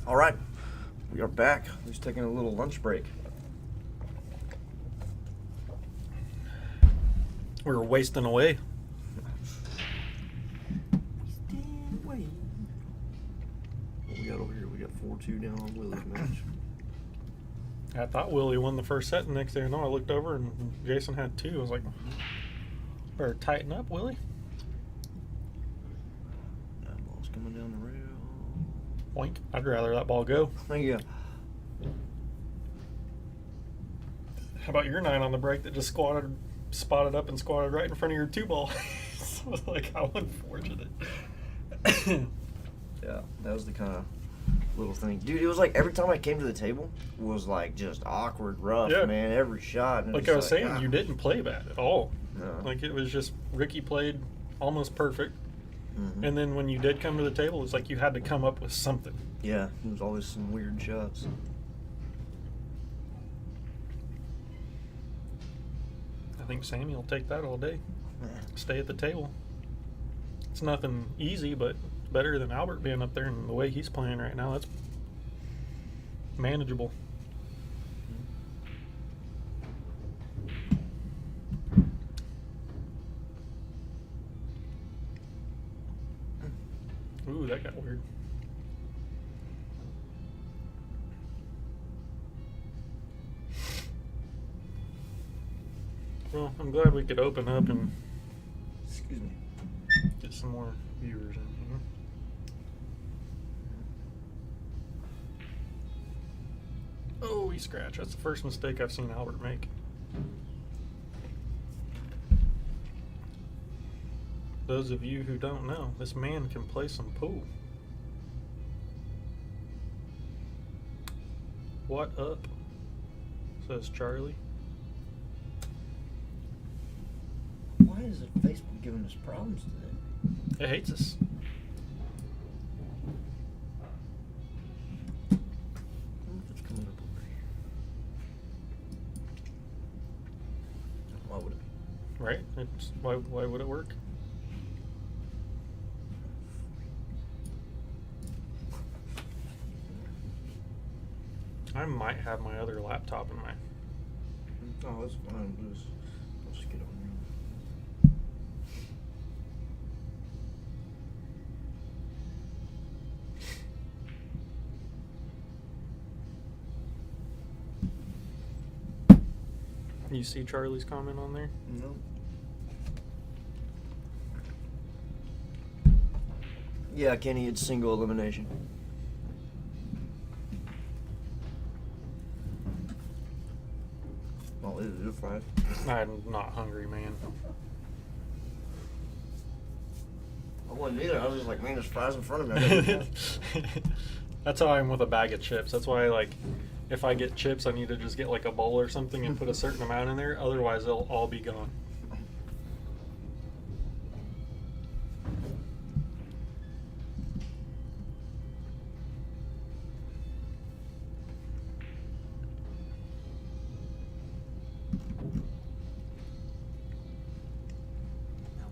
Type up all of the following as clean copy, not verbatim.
All right, we are back. We're taking a little lunch break. We were wasting away. What we got over here? We got 4-2 down on Willie's match. I thought Willie won the first set, and the next thing I know, I looked over and Jason had 2. I was like, better tighten up, Willie. That ball's coming down the rail. Boink. I'd rather that ball go. Thank you. How about your 9 on the break that just spotted up and squatted right in front of your 2 ball? So like, how unfortunate. Yeah, that was the kind of little thing. Dude, it was like every time I came to the table was like just awkward, rough, Yeah. man. Every shot. And Like I was saying, you didn't play bad at all. No. Like, it was just Ricky played almost perfect. Mhm. And then when you did come to the table, it's like you had to come up with something. Yeah, there was always some weird shots. I think Sammy will take that all day. Stay at the table. It's nothing easy, but better than Albert being up there, and the way he's playing right now, that's manageable. Ooh, that got weird. Well, I'm glad we could open up and Excuse me. get some more viewers in here. Oh, he scratched. That's the first mistake I've seen Albert make. Those of you who don't know, this man can play some pool. What up? Says Charlie. Why is it Facebook giving us problems today? It hates us. I wonder if it's coming up over here. Why would it be? Right? It's, why would it work? I might have my other laptop in my... Oh, that's fine. Let's just get on You see Charlie's comment on there? here. No. Yeah, Kenny, it's single elimination. Oh, is it a 5? I'm not hungry, man. I wasn't either. I was just like, man, there's fries in front of me. I gotta get That's how I am with a bag of chips. That's why, like, if I get chips, I need to just get like a bowl or something and put a certain amount in there. Otherwise, they'll all be gone.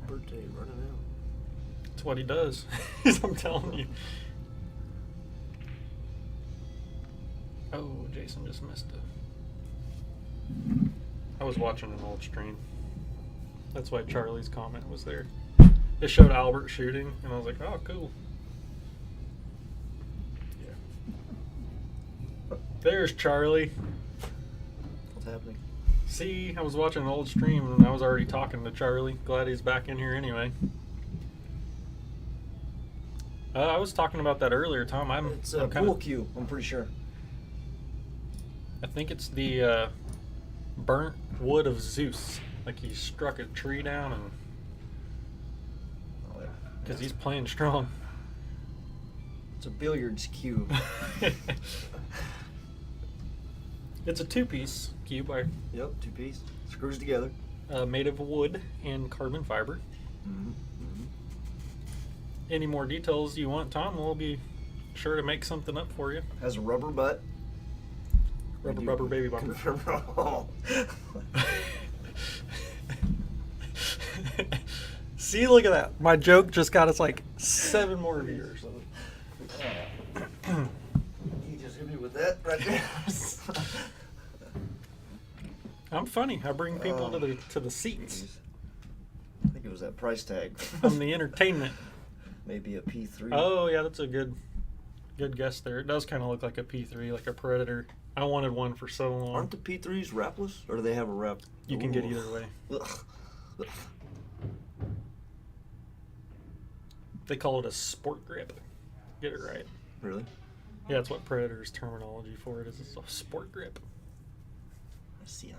Birthday running out. That's what he does. I'm telling you. Oh, Jason just missed it. I was watching an old stream. That's why Charlie's comment was there. It showed Albert shooting, and I was like, oh, cool. Yeah. There's Charlie. What's happening? See, I was watching an old stream, and I was already talking to Charlie. Glad he's back in here anyway. I was talking about that earlier, Tom. It's a pool cue, I'm pretty sure. I think it's the burnt wood of Zeus. Like he struck a tree down, and because he's playing strong. It's a billiards cue. It's a 2-piece cube, Yep, 2-piece. Screws together. made of wood and carbon fiber. Mm-hmm. Any more details you want, Tom? We'll be sure to make something up for you. Has a rubber butt. Rubber baby bumper. Oh. See, look at that. My joke just got us like 7 more viewers. right there. I'm funny. I bring people to the seats. Jeez. I think it was that price tag. I'm the entertainment. Maybe a P3. Oh yeah, that's a good guess there. It does kind of look like a P3, like a Predator. I wanted one for so long. Aren't the P3s wrapless, or do they have a wrap? You can get either way. Ugh. They call it a sport grip. Get it right. Really? Yeah, that's what Predator's terminology for it is. It's a sport grip. I see.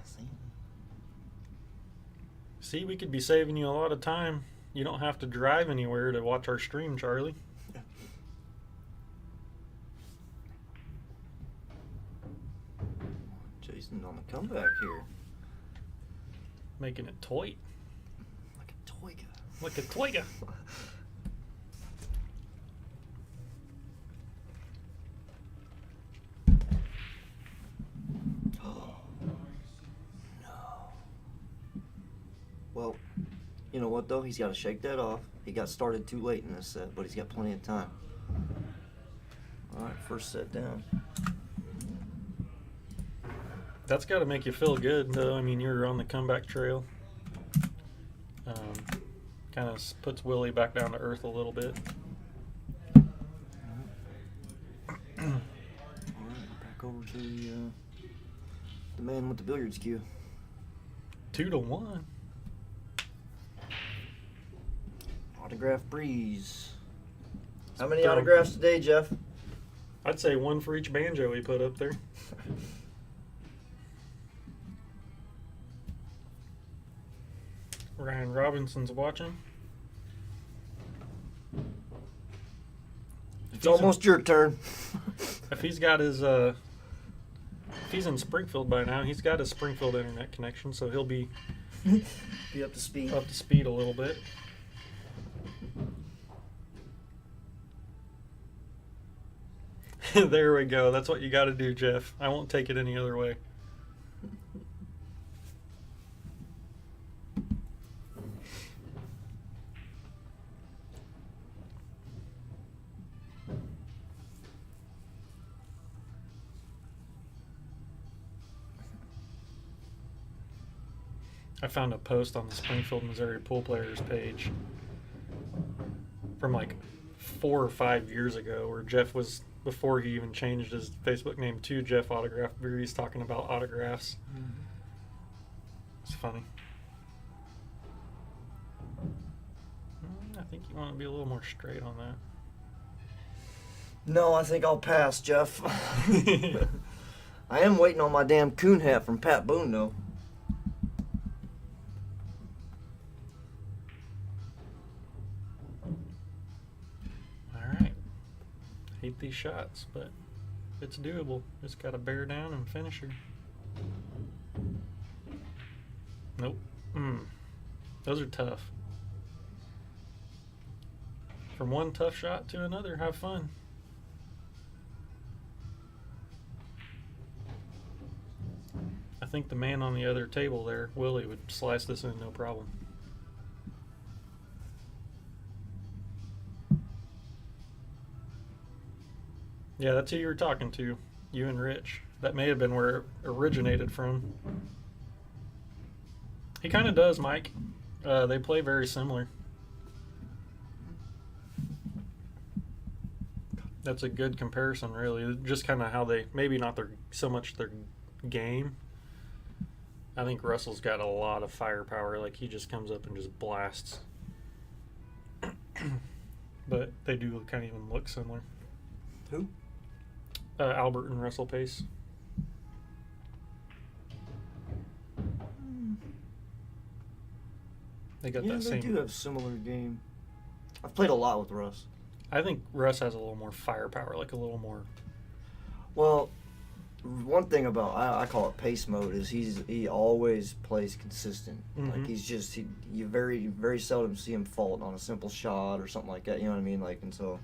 See, we could be saving you a lot of time. You don't have to drive anywhere to watch our stream, Charlie. Jason on the comeback here. Making it toy. Like a toiga. Like a toiga. Well, you know what though? He's got to shake that off. He got started too late in this set, but he's got plenty of time. All right, first set down. That's got to make you feel good, though. I mean, you're on the comeback trail. Kind of puts Willie back down to earth a little bit. All right, back over to the man with the billiards cue. 2-1. Autograph Breeze. How many autographs today, Jeff? I'd say one for each banjo we put up there. Ryan Robinson's watching. It's almost your turn. If he's got his, if he's in Springfield by now, he's got his Springfield internet connection, so he'll be up to speed. Up to speed a little bit. There we go. That's what you got to do, Jeff. I won't take it any other way. I found a post on the Springfield, Missouri pool players page from like 4 or 5 years ago where Jeff was, before he even changed his Facebook name to Jeff Autograph Breeze, talking about autographs. Mm-hmm. It's funny. I think you want to be a little more straight on that. No, I think I'll pass, Jeff. I am waiting on my damn coon hat from Pat Boone, though. Hate these shots, but it's doable. Just got to bear down and finish her. Nope. Those are tough. From one tough shot to another, have fun. I think the man on the other table there, Willie, would slice this in no problem. Yeah, that's who you were talking to, you and Rich. That may have been where it originated from. He kind of does, Mike. They play very similar. That's a good comparison, really. Just kind of how they, maybe not so much their game. I think Russell's got a lot of firepower. Like, he just comes up and just blasts. But they do kind of even look similar. Who? Albert and Russell Pace. They got that same. They do have similar game. I've played a lot with Russ. I think Russ has a little more firepower, like a little more. Well, one thing about I call it pace mode is he always plays consistent. Mm-hmm. Like he's just you very seldom see him fault on a simple shot or something like that. You know what I mean? Like, and so.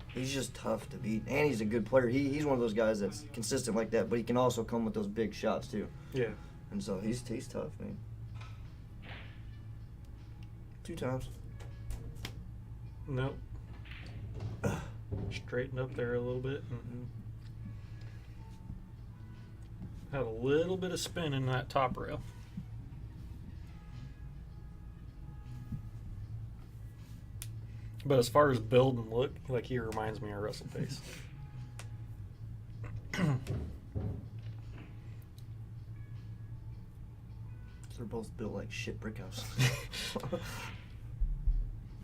He's just tough to beat, and he's a good player. He's one of those guys that's consistent like that, but he can also come with those big shots too. Yeah. And so he's tough, man. 2 times. Nope. Straighten up there a little bit. Had a little bit of spin in that top rail. But as far as build and look, like, he reminds me of Russell Pace. They're both built like shit brick houses.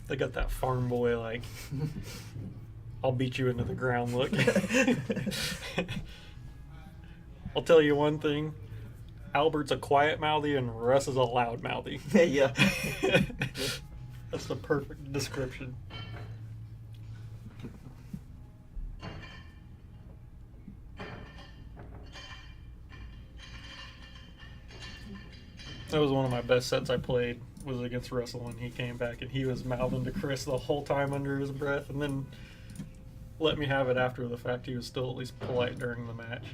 They got that farm boy, like, I'll beat you into the ground look. I'll tell you one thing. Albert's a quiet mouthy and Russ is a loud mouthy. Yeah. That's the perfect description. That was one of my best sets I played, was against Russell when he came back, and he was mouthing to Chris the whole time under his breath, and then let me have it after the fact. He was still at least polite during the match.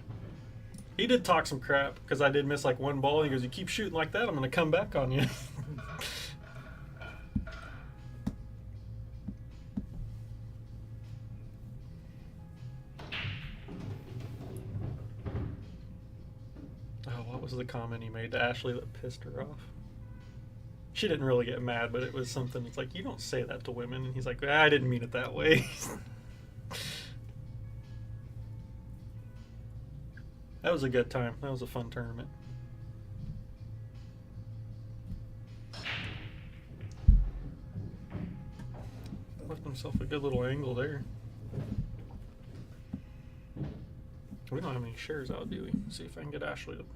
He did talk some crap because I did miss like one ball. He goes, "You keep shooting like that, I'm going to come back on you." Oh, what was the comment he made to Ashley that pissed her off? She didn't really get mad, but it was something. It's like, you don't say that to women. And he's like, I didn't mean it that way. That was a good time. That was a fun tournament. Left himself a good little angle there. We don't have any shares out, do we? See if I can get Ashley up.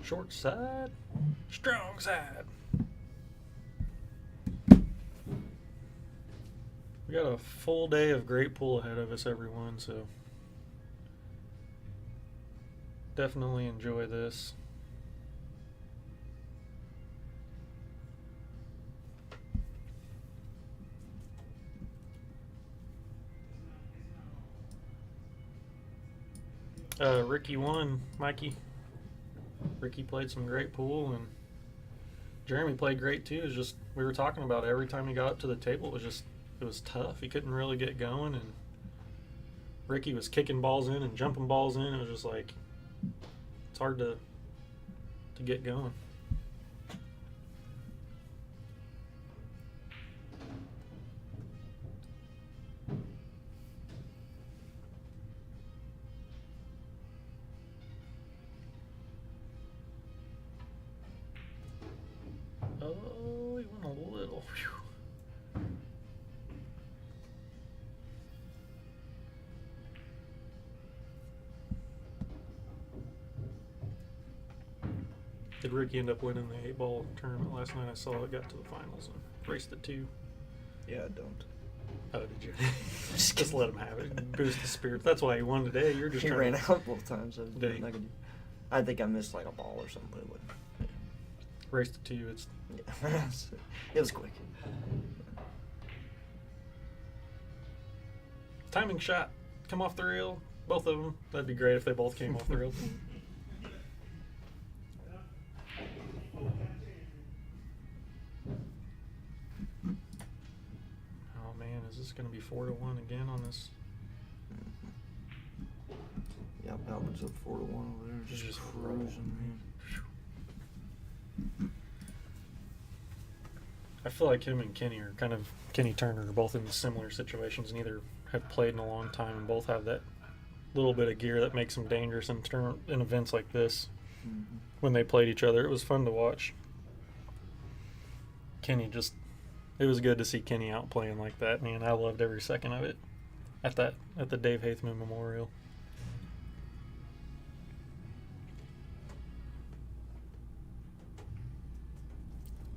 Short side, strong side. We got a full day of great pool ahead of us, everyone, so definitely enjoy this. Ricky won, Mikey. Ricky played some great pool, and Jeremy played great too. It was just, we were talking about it, every time he got up to the table, it was tough. He couldn't really get going, and Ricky was kicking balls in and jumping balls in. It was just like, it's hard to get going. Oh, he went a little. Whew. Did Ricky end up winning the 8-ball tournament last night? I saw it got to the finals and raced it 2. Yeah, I don't. Oh, did you? Just let him have it. Boost the spirit. That's why he won today. You're just He trying ran to... out both times. So Did he? I think I missed like a ball or something, but it wouldn't. Raced it 2. It's... Yeah. It was quick. Timing shot. Come off the reel. Both of them. That'd be great if they both came off the reel. Oh man, is this going to be 4-1 again on this? Yeah, Albert's up 4-1 over there. Just cruising, man. I feel like him and Kenny are kind of, Kenny Turner are both in similar situations. Neither have played in a long time, and both have that little bit of gear that makes them dangerous in events like this. Mm-hmm. When they played each other, it was fun to watch. Kenny just, it was good to see Kenny out playing like that, man. I loved every second of it at the Dave Haithman Memorial.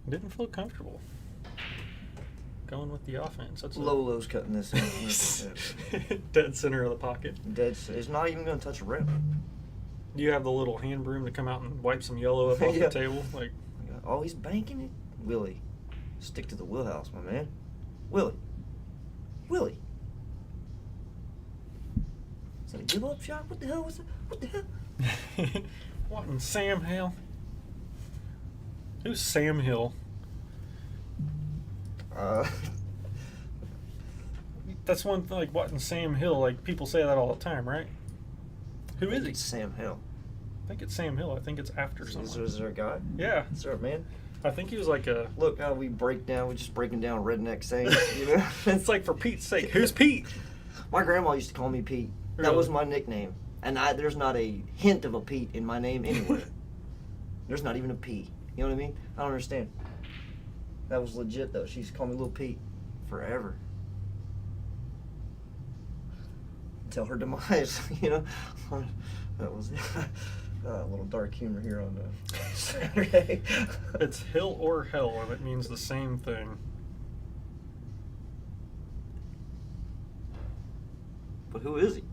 Didn't feel comfortable going with the offense. That's Lolo's cutting this in. dead center of the pocket. It's not even going to touch a rim. Do you have the little hand broom to come out and wipe some yellow up off Yeah. the table? Like, Oh, he's banking it? Willie, stick to the wheelhouse, my man. Willie. Is that a give up shot? What the hell was it? What the hell? What in Sam Hill? Who's Sam Hill? That's one thing, like, what in Sam Hill? Like, people say that all the time, right? Who is he? It's Sam Hill. I think it's Sam Hill. I think it's after someone. Is there a guy? Yeah. Is there a man? I think he was like a... Look how we break down. We're just breaking down redneck sayings, you know? It's like, for Pete's sake, who's Pete? My grandma used to call me Pete. That Really? was my nickname. And there's not a hint of a Pete in my name anywhere. There's not even a P. You know what I mean? I don't understand. That was legit, though. She used to call me Little Pete forever. Until her demise, you know? That was a little dark humor here on Saturday. It's hill or hell, and it means the same thing. But who is he?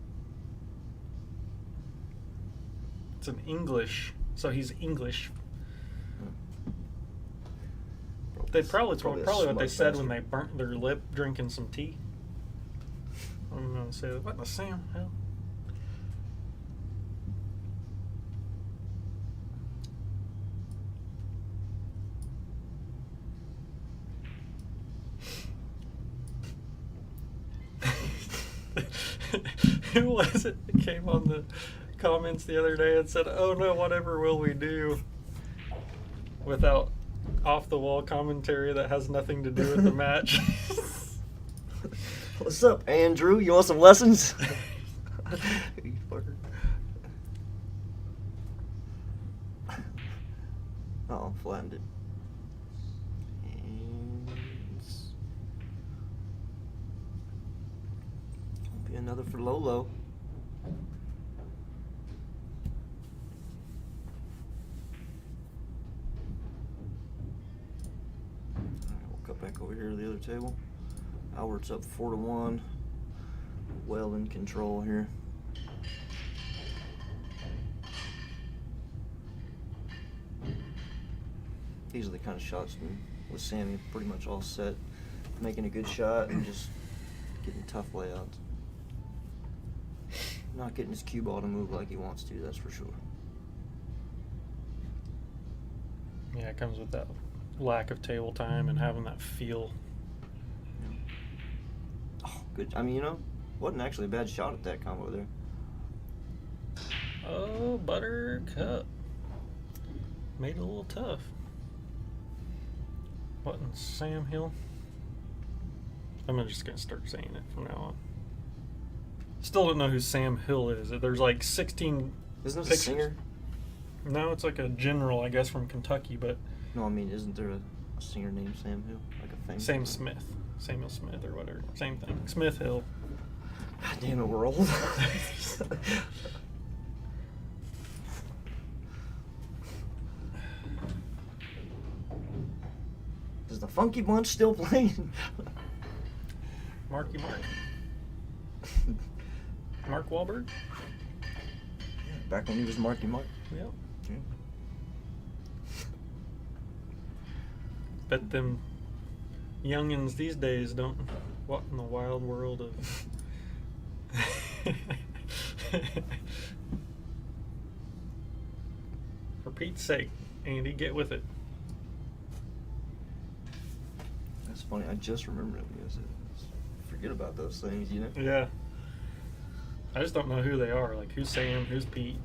It's an English, so he's English. They probably what they said when they burnt their lip drinking some tea. I'm gonna say, what in the Sam hell? Who was it that came on the comments the other day and said, "Oh no, whatever will we do?" Without off-the-wall commentary that has nothing to do with the match. What's up, Andrew? You want some lessons? You fucker. Oh, flattened it. And be another for Lolo. Back over here to the other table. Albert's up 4-1. Well in control here. These are the kind of shots with Sammy pretty much all set. Making a good shot and just getting tough layouts. Not getting his cue ball to move like he wants to, that's for sure. Yeah, it comes with that lack of table time and having that feel. Oh, good. I mean, you know, wasn't actually a bad shot at that combo there. Oh, Buttercup. Made it a little tough. What in Sam Hill? I'm just going to start saying it from now on. Still don't know who Sam Hill is. There's like 16 Isn't this pictures. a singer? No, it's like a general, I guess, from Kentucky, but... No, I mean, isn't there a singer named Sam Hill? Like a famous Sam one? Smith. Samuel Smith or whatever. Same thing. Smith Hill. God damn it, we're old. Is the Funky Bunch still playing? Marky Mark. Mark Wahlberg? Back when he was Marky Mark. Yep. Yeah. Bet them youngins these days don't. What in the wild world of. For Pete's sake, Andy, get with it. That's funny. I just remembered it because forget about those things, you know? Yeah. I just don't know who they are. Like, who's Sam? Who's Pete?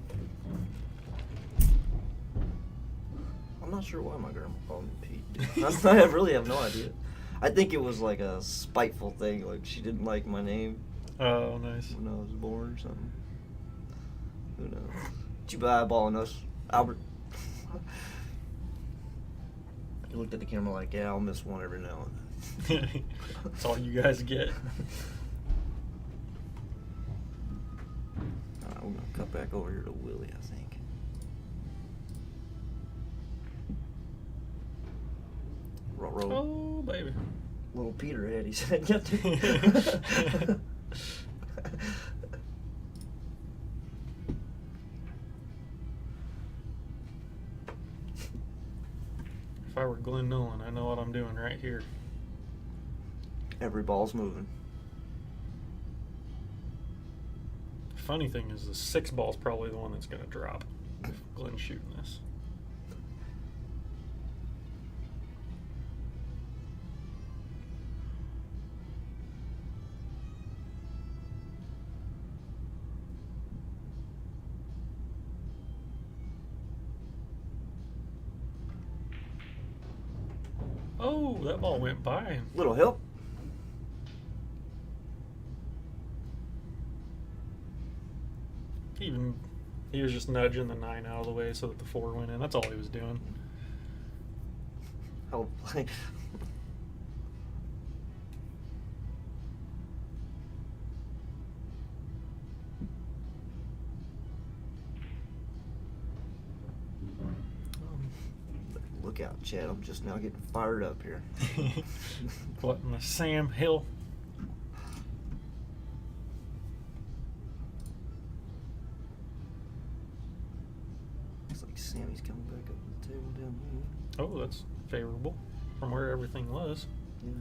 I'm not sure why my grandma called me Pete. I really have no idea. I think it was like a spiteful thing. Like she didn't like my name Oh, nice. when I was born or something. Who knows? You be eyeballing us, Albert. He looked at the camera like, yeah, I'll miss one every now and then. That's all you guys get. Alright, we're gonna cut back over here to Willie, I think. Roll. Oh, baby. Little Peterhead, he said. If I were Glenn Nolan, I know what I'm doing right here. Every ball's moving. funny thing is the 6 ball's probably the one that's going to drop if Glenn's shooting this. Oh, that ball went by. Little help. He was just nudging the 9 out of the way so that the 4 went in. That's all he was doing. Help play. Look out, Chad. I'm just now getting fired up here. What in the Sam Hill? Looks like Sammy's coming back up the table down here. Oh, that's favorable from where everything was. Yeah.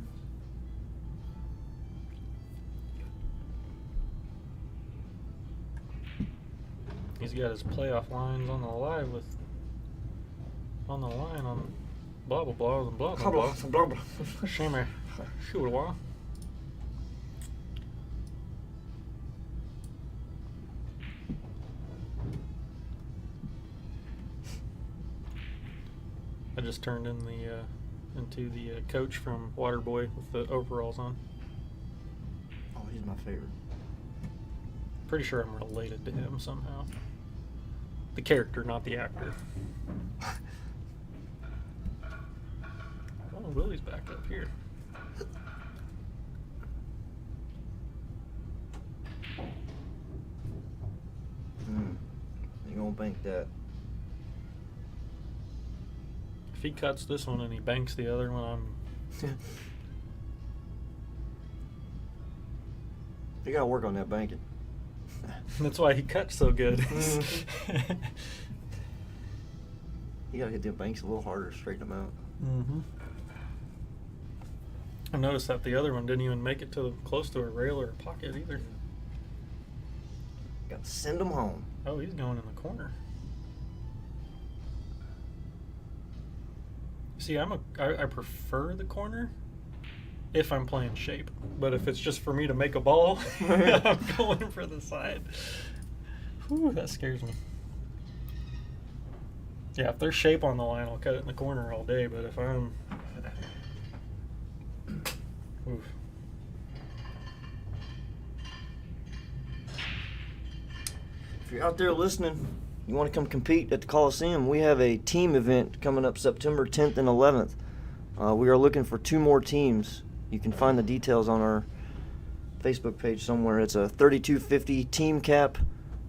He's got his playoff lines on the line on blah blah blah and blah blah blah. Blah, blah. Shimmer, shoot a while. I just turned in into the coach from Waterboy with the overalls on. Oh, he's my favorite. Pretty sure I'm related to him somehow. The character, not the actor. Oh, Willie's back up here. You gonna bank that? If he cuts this one and he banks the other one, You gotta work on that banking. that's why he cuts so good. You gotta hit them banks a little harder, straighten them out. Mm-hmm. I noticed that the other one didn't even make it to close to a rail or a pocket either. Gotta send them home. Oh, he's going in the corner. See, I prefer the corner if I'm playing shape, but if it's just for me to make a ball, I'm going for the side. Whew, that scares me. Yeah, if there's shape on the line, I'll cut it in the corner all day, but if I'm... Oof. If you're out there listening, you want to come compete at the Coliseum, we have a team event coming up September 10th and 11th. We are looking for 2 more teams. You can find the details on our Facebook page somewhere. It's a 3250 team cap,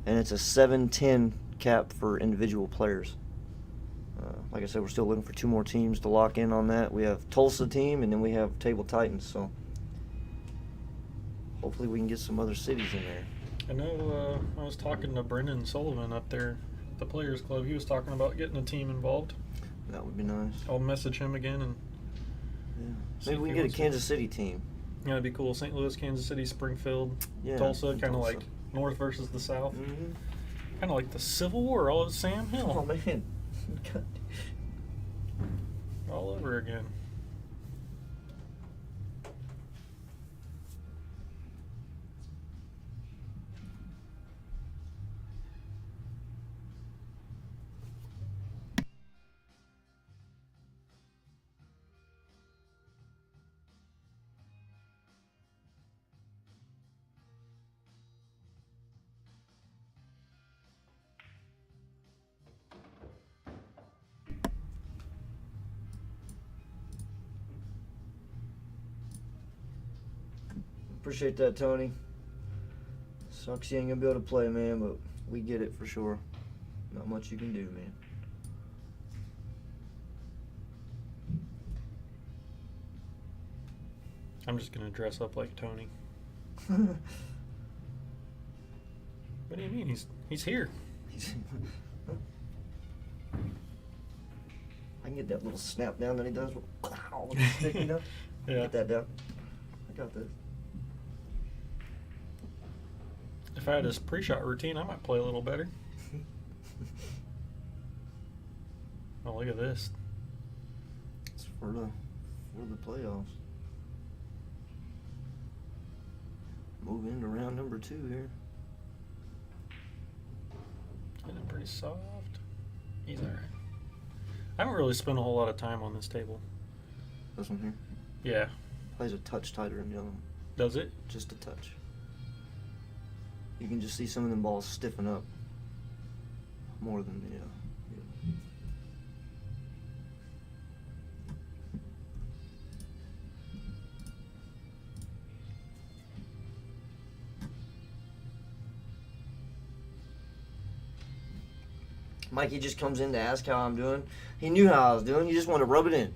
and it's a 710 cap for individual players. Like I said, we're still looking for 2 more teams to lock in on that. We have Tulsa team, and then we have Table Titans. So hopefully we can get some other cities in there. I know I was talking to Brendan Sullivan up there at the Players Club. He was talking about getting a team involved. That would be nice. I'll message him again and Yeah. Maybe we can get a Kansas City team. Yeah, it'd be cool. St. Louis, Kansas City, Springfield, Yeah, Tulsa, and kind of Tulsa. like North versus the South. Mm-hmm. Kind of like the Civil War all at Sam Hill. Oh, man. All over again. Appreciate that, Tony. Sucks you ain't gonna be able to play, man, but we get it for sure. Not much you can do, man. I'm just gonna dress up like Tony. What do you mean? He's here. I can get that little snap down that he does. Wow, with the stick, you know? Yeah. Get that down. I got this. if I had his pre-shot routine, I might play a little better. Oh, look at this. It's for the playoffs. Moving into round number 2 here. Hitting pretty soft. He's all right. I haven't really spent a whole lot of time on this table. This one here Yeah. plays a touch tighter than the other one. Does it? Just a touch. You can just see some of them balls stiffen up more than the. Mikey just comes in to ask how I'm doing. He knew how I was doing. He just wanted to rub it in.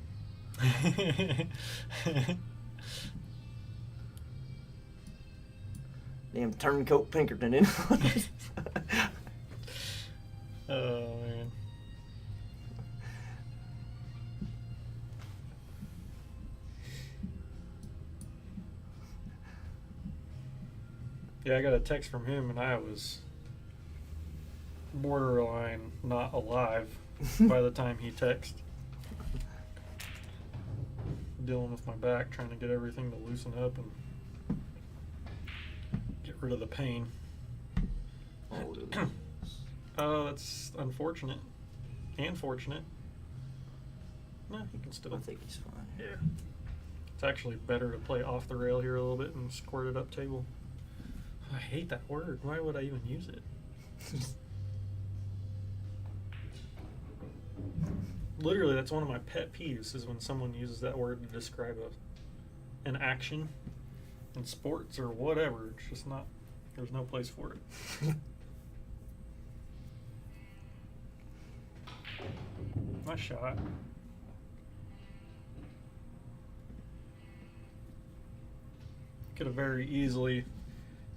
Damn turncoat Pinkerton in. Oh, man. Yeah, I got a text from him, and I was borderline not alive by the time he texted. Dealing with my back, trying to get everything to loosen up and get rid of the pain. Oh, that's unfortunate and fortunate. No, he can still. I think he's fine. Yeah. It's actually better to play off the rail here a little bit and squirt it up table. I hate that word. Why would I even use it? Literally, that's one of my pet peeves is when someone uses that word to describe an action in sports or whatever. It's just not, there's no place for it. Nice shot. Could have very easily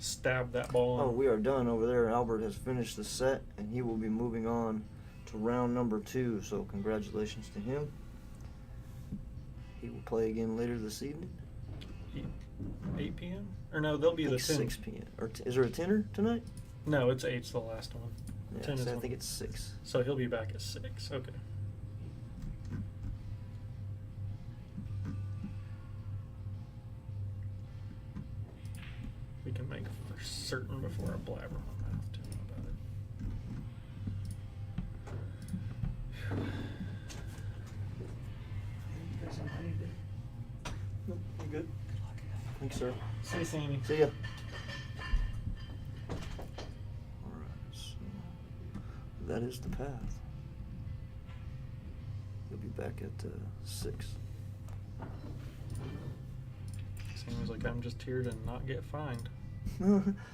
stabbed that ball in. Oh, we are done over there. Albert has finished the set, and he will be moving on to round number 2. So congratulations to him. He will play again later this evening. 8 p.m. Or no, they'll be I the think 10. 6 p.m. Or is there a tenner tonight? No, it's 8's the last one. Yeah, 10 is I one. think it's 6. So he'll be back at 6. Okay. We can make for certain before I blabber my mouth to him about it. No, you good? Thanks, sir. See you, Sammy. See ya. Alright, so that is the path. He'll be back at 6. Sammy's like, I'm just here to not get fined.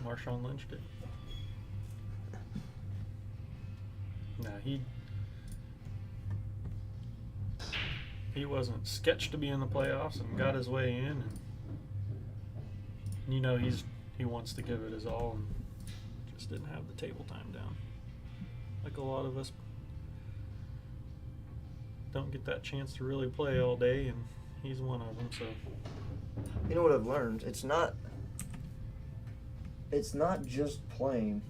Marshawn Lynch did. Nah, he wasn't sketched to be in the playoffs and got his way in, and you know he wants to give it his all and just didn't have the table time down. Like a lot of us don't get that chance to really play all day, and he's one of them. So You know what I've learned? It's not just playing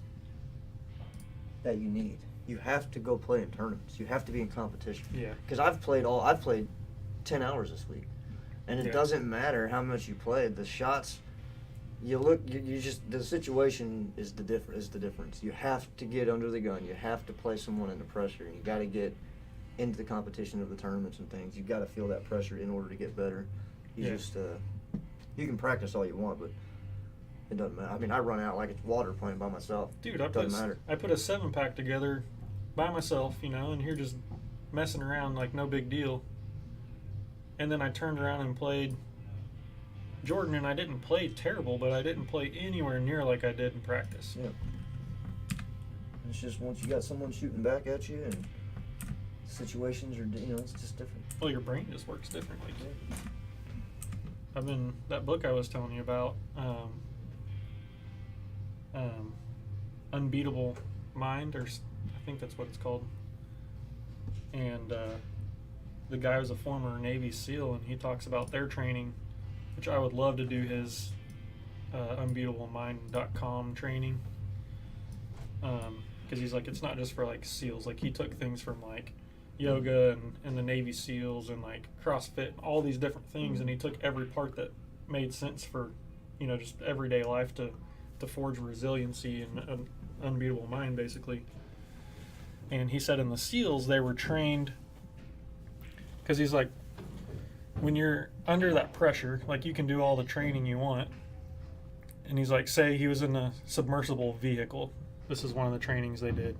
that you need. You have to go play in tournaments. You have to be in competition. yeah, Because I've played 10 hours this week, and it Yeah. doesn't matter how much you play. The shots, you just the situation is the difference. You have to get under the gun. You have to play someone under pressure, and you got to get into the competition of the tournaments and things. You got to feel that pressure in order to get better. Yeah. You can practice all you want, but it doesn't matter. I mean, I run out like it's water playing by myself. dude, Doesn't matter. I put a 7-pack together by myself, and here just messing around like no big deal. And then I turned around and played Jordan, and I didn't play terrible, but I didn't play anywhere near like I did in practice. Yeah. It's just once you got someone shooting back at you, and situations are, it's just different. Well, your brain just works differently. That book I was telling you about, Unbeatable Mind, or I think that's what it's called. And the guy was a former Navy SEAL, and he talks about their training, which I would love to do his unbeatablemind.com training. because he's like, it's not just for like SEALs. Like he took things from like yoga and the Navy SEALs and like CrossFit, all these different things, and he took every part that made sense for, you know, just everyday life to forge resiliency and an unbeatable mind, basically. And he said in the SEALs they were trained, because he's like, when you're under that pressure, like you can do all the training you want. And he's like, say he was in a submersible vehicle. This is one of the trainings they did.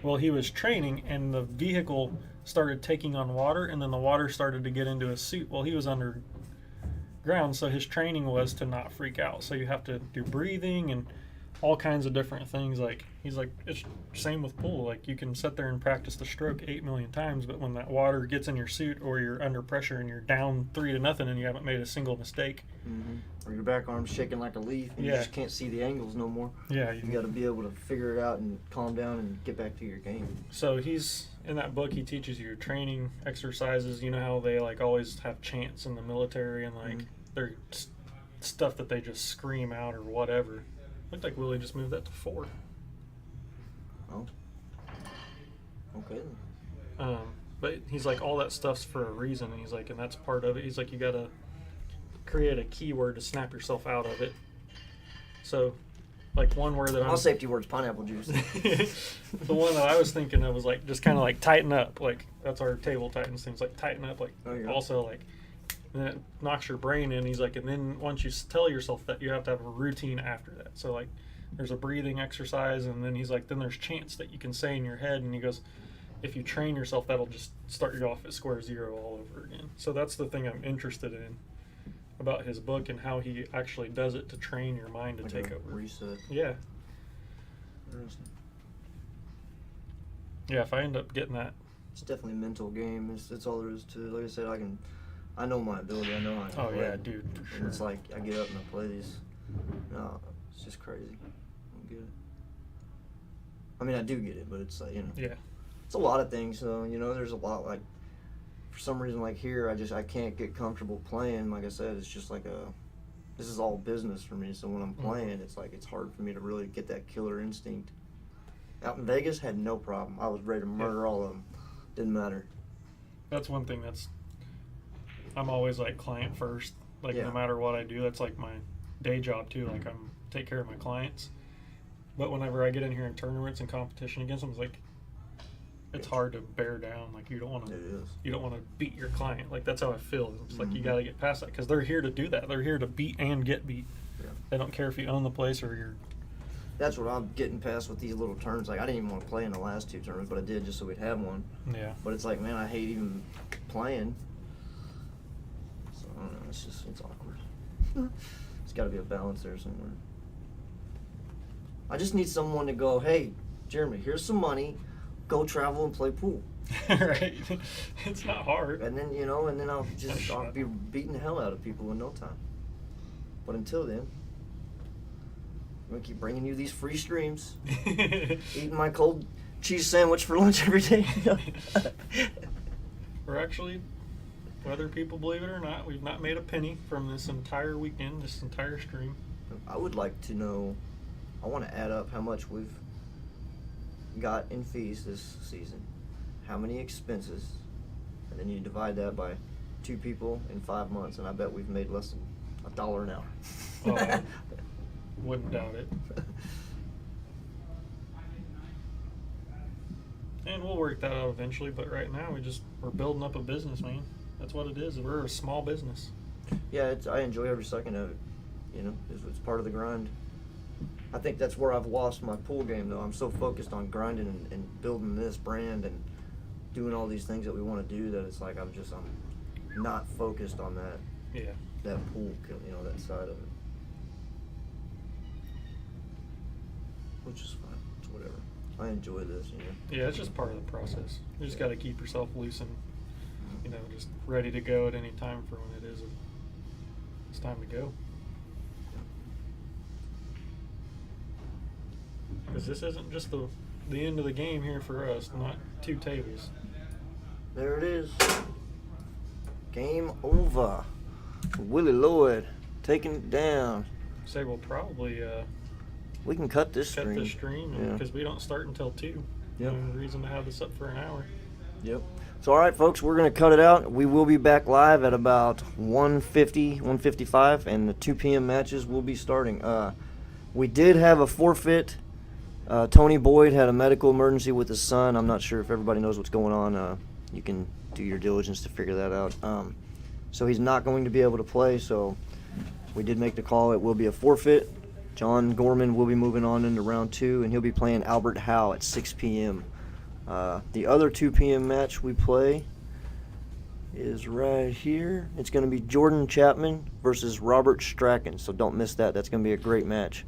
Well, he was training and the vehicle started taking on water, and then the water started to get into his suit. Well, he was underground, so his training was to not freak out. So you have to do breathing and all kinds of different things. Like he's like, it's same with pool. Like you can sit there and practice the stroke 8 million times, but when that water gets in your suit or you're under pressure and you're down 3-0 and you haven't made a single mistake, or your back arm's shaking like a leaf and you just can't see the angles no more. Yeah, you got to be able to figure it out and calm down and get back to your game. So he's in that book. He teaches you training exercises. You know how they like always have chants in the military and like they're stuff that they just scream out or whatever. Looked like Willie just moved that to 4. Oh. Okay. But he's like, all that stuff's for a reason. And he's like, and that's part of it. He's like, you got to create a keyword to snap yourself out of it. So, like one word that my safety word's pineapple juice. The one that I was thinking of was like, just kind of like tighten up. Like that's our table Titans things. Like tighten up. Like also like, and it knocks your brain in. He's like, and then once you tell yourself that, you have to have a routine after that. So like, there's a breathing exercise, and then he's like, then there's chants that you can say in your head, and he goes, if you train yourself, that'll just start you off at square zero all over again. So that's the thing I'm interested in about his book and how he actually does it to train your mind to take over. Reset. Yeah. Interesting. Yeah, if I end up getting that. It's definitely a mental game. It's all there is to it. Like I said, I know my ability. I know how I can play. Yeah, dude, for sure. And it's like I get up and I play these. No, it's just crazy. I don't get it. I mean, I do get it, but it's like, you know. Yeah. It's a lot of things, though. You know, there's a lot, like, for some reason, like here, I can't get comfortable playing. Like I said, it's just like this is all business for me. So when I'm playing, it's like it's hard for me to really get that killer instinct. Out in Vegas, had no problem. I was ready to murder all of them. Didn't matter. That's one thing I'm always like client first. Like no matter what I do, that's like my day job too. Like I'm take care of my clients. But whenever I get in here in tournaments and competition against them, it's like it's hard to bear down. Like you don't want to beat your client. Like that's how I feel. It's like you got to get past that because they're here to do that. They're here to beat and get beat. Yeah. They don't care if you own the place or you're. That's what I'm getting past with these little turns. Like I didn't even want to play in the last 2 tournaments, but I did just so we'd have one. Yeah. But it's like, man, I hate even playing. So I don't know. It's awkward. There's got to be a balance there somewhere. I just need someone to go, hey, Jeremy, here's some money. Go travel and play pool. Right. It's not hard. And then, I'll be beating the hell out of people in no time. But until then, I'm going to keep bringing you these free streams. Eating my cold cheese sandwich for lunch every day. We're actually, whether people believe it or not, we've not made a penny from this entire weekend, this entire stream. I would like to know, I want to add up how much we've got in fees this season, how many expenses, and then you divide that by 2 people in 5 months, and I bet we've made less than $1 an hour. Oh, I wouldn't doubt it. And we'll work that out eventually, but right now we're building up a business, man. That's what it is. We're a small business. Yeah, I enjoy every second of it. You know, it's part of the grind. I think that's where I've lost my pool game, though. I'm so focused on grinding and building this brand and doing all these things that we want to do that it's like I'm not focused on that. Yeah. That pool, that side of it. Which is fine. It's whatever. I enjoy this, Yeah, it's just part of the process. You just got to keep yourself loose and, just ready to go at any time for when it's time to go. Because this isn't just the end of the game here for us, not 2 tables. There it is. Game over. Willie Lloyd taking it down. Say we'll probably We can cut this cut stream. this stream Yeah. because we don't start until 2. Yep. No reason to have this up for an hour. Yep. So, all right, folks, we're going to cut it out. We will be back live at about 1:50, 1:55, and the 2 p.m. matches will be starting. We did have a forfeit. Tony Boyd had a medical emergency with his son. I'm not sure if everybody knows what's going on. You can do your diligence to figure that out. So he's not going to be able to play, so we did make the call. It will be a forfeit. John Gorman will be moving on into round 2, and he'll be playing Albert Howe at 6 p.m. The other 2 p.m. match we play is right here. It's going to be Jordan Chapman versus Robert Strachan, so don't miss that. That's going to be a great match.